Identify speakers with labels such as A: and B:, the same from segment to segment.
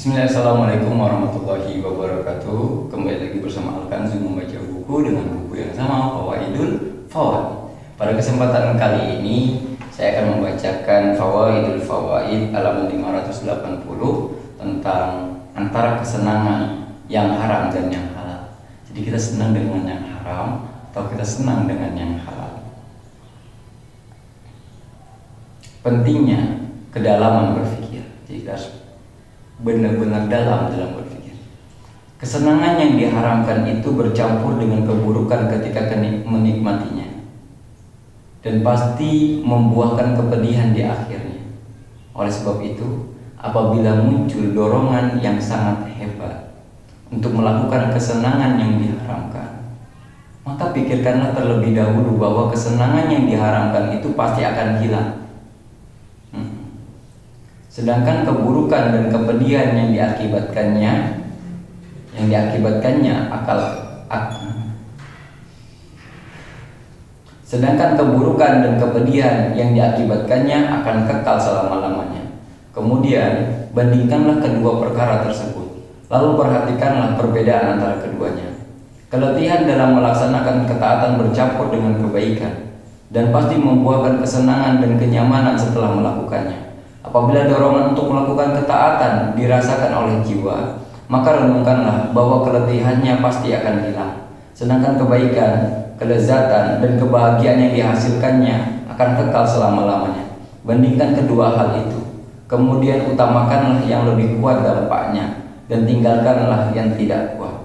A: Bismillah, Assalamualaikum warahmatullahi wabarakatuh. Kembali lagi bersama Al-Kanzu membaca buku dengan buku yang sama, Fawaidul Fawaid. Pada kesempatan kali ini saya akan membacakan Fawaidul Fawaid halaman 580 tentang antara kesenangan yang haram dan yang halal. Jadi kita senang dengan yang haram atau kita senang dengan yang halal. Pentingnya kedalaman berpikir. Jadi kita harus benar-benar dalam berpikir. Kesenangan yang diharamkan itu bercampur dengan keburukan ketika menikmatinya, dan pasti membuahkan kepedihan di akhirnya. Oleh sebab itu, apabila muncul dorongan yang sangat hebat untuk melakukan kesenangan yang diharamkan, maka pikirkanlah terlebih dahulu bahwa kesenangan yang diharamkan itu pasti akan hilang. Sedangkan keburukan dan kepedihan yang diakibatkannya akan kekal selama-lamanya. Kemudian bandingkanlah kedua perkara tersebut, lalu perhatikanlah perbedaan antara keduanya. Keletihan dalam melaksanakan ketaatan bercampur dengan kebaikan, dan pasti membuahkan kesenangan dan kenyamanan setelah melakukannya. Apabila dorongan untuk melakukan ketaatan dirasakan oleh jiwa, maka renungkanlah bahwa keletihannya pasti akan hilang. Sedangkan kebaikan, kelezatan, dan kebahagiaan yang dihasilkannya akan kekal selama-lamanya. Bandingkan kedua hal itu, kemudian utamakanlah yang lebih kuat dampaknya, dan tinggalkanlah yang tidak kuat.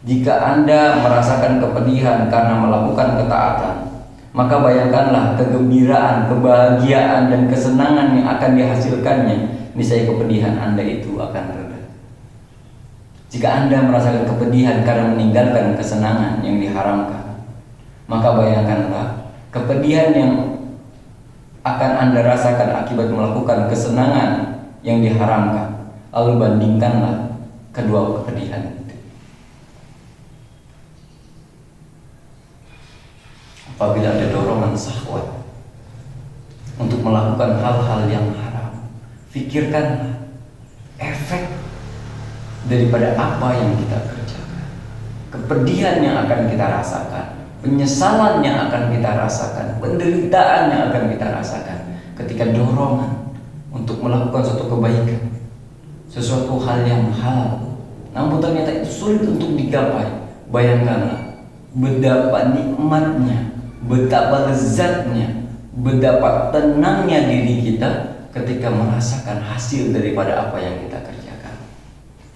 A: Jika Anda merasakan kepedihan karena melakukan ketaatan, maka bayangkanlah kegembiraan, kebahagiaan, dan kesenangan yang akan dihasilkannya. Niscaya kepedihan Anda itu akan reda. Jika Anda merasakan kepedihan karena meninggalkan kesenangan yang diharamkan, maka bayangkanlah kepedihan yang akan Anda rasakan akibat melakukan kesenangan yang diharamkan. Lalu bandingkanlah kedua kepedihan itu. Apabila ada dorongan syahwat untuk melakukan hal-hal yang haram, pikirkanlah efek daripada apa yang kita kerjakan, kepedihan yang akan kita rasakan, penyesalan yang akan kita rasakan, penderitaan yang akan kita rasakan ketika dorongan untuk melakukan suatu kebaikan, sesuatu hal yang halal, namun ternyata itu sulit untuk digapai. Bayangkanlah betapa nikmatnya, betapa lezatnya, betapa tenangnya diri kita ketika merasakan hasil daripada apa yang kita kerjakan.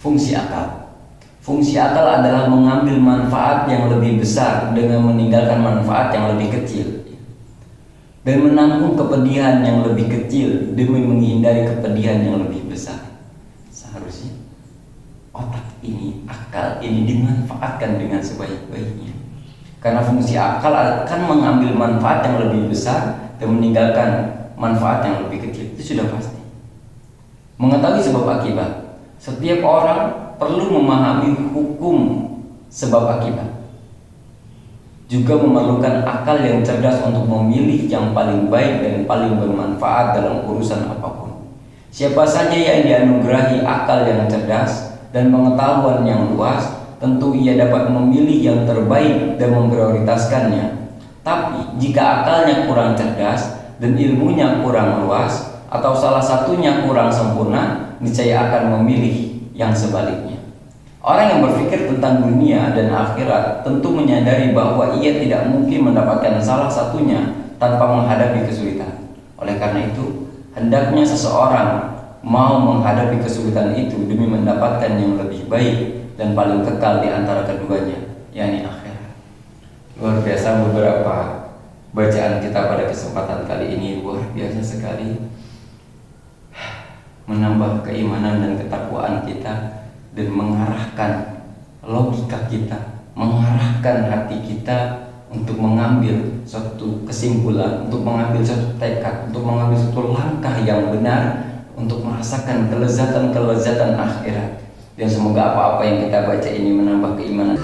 A: Fungsi akal adalah mengambil manfaat yang lebih besar dengan meninggalkan manfaat yang lebih kecil, dan menanggung kepedihan yang lebih kecil demi menghindari kepedihan yang lebih besar. Seharusnya otak ini, akal ini dimanfaatkan dengan sebaik-baiknya, karena fungsi akal akan mengambil manfaat yang lebih besar dan meninggalkan manfaat yang lebih kecil. Itu sudah pasti. Mengetahui sebab akibat, setiap orang perlu memahami hukum sebab akibat. Juga memerlukan akal yang cerdas untuk memilih yang paling baik dan paling bermanfaat dalam urusan apapun. Siapa saja yang dianugerahi akal yang cerdas dan pengetahuan yang luas, tentu ia dapat memilih yang terbaik dan memprioritaskannya. Tapi jika akalnya kurang cerdas dan ilmunya kurang luas, atau salah satunya kurang sempurna, niscaya akan memilih yang sebaliknya. Orang yang berpikir tentang dunia dan akhirat tentu menyadari bahwa ia tidak mungkin mendapatkan salah satunya tanpa menghadapi kesulitan. Oleh karena itu, hendaknya seseorang mau menghadapi kesulitan itu demi mendapatkan yang lebih baik dan paling kekal di antara keduanya, yakni akhirat. Luar biasa beberapa bacaan kita pada kesempatan kali ini, luar biasa sekali, menambah keimanan dan ketakwaan kita, dan mengarahkan logika kita, mengarahkan hati kita untuk mengambil suatu kesimpulan, untuk mengambil suatu tekad, untuk mengambil suatu langkah yang benar untuk merasakan kelezatan-kelezatan akhirat. Dan semoga apa-apa yang kita baca ini menambah keimanan.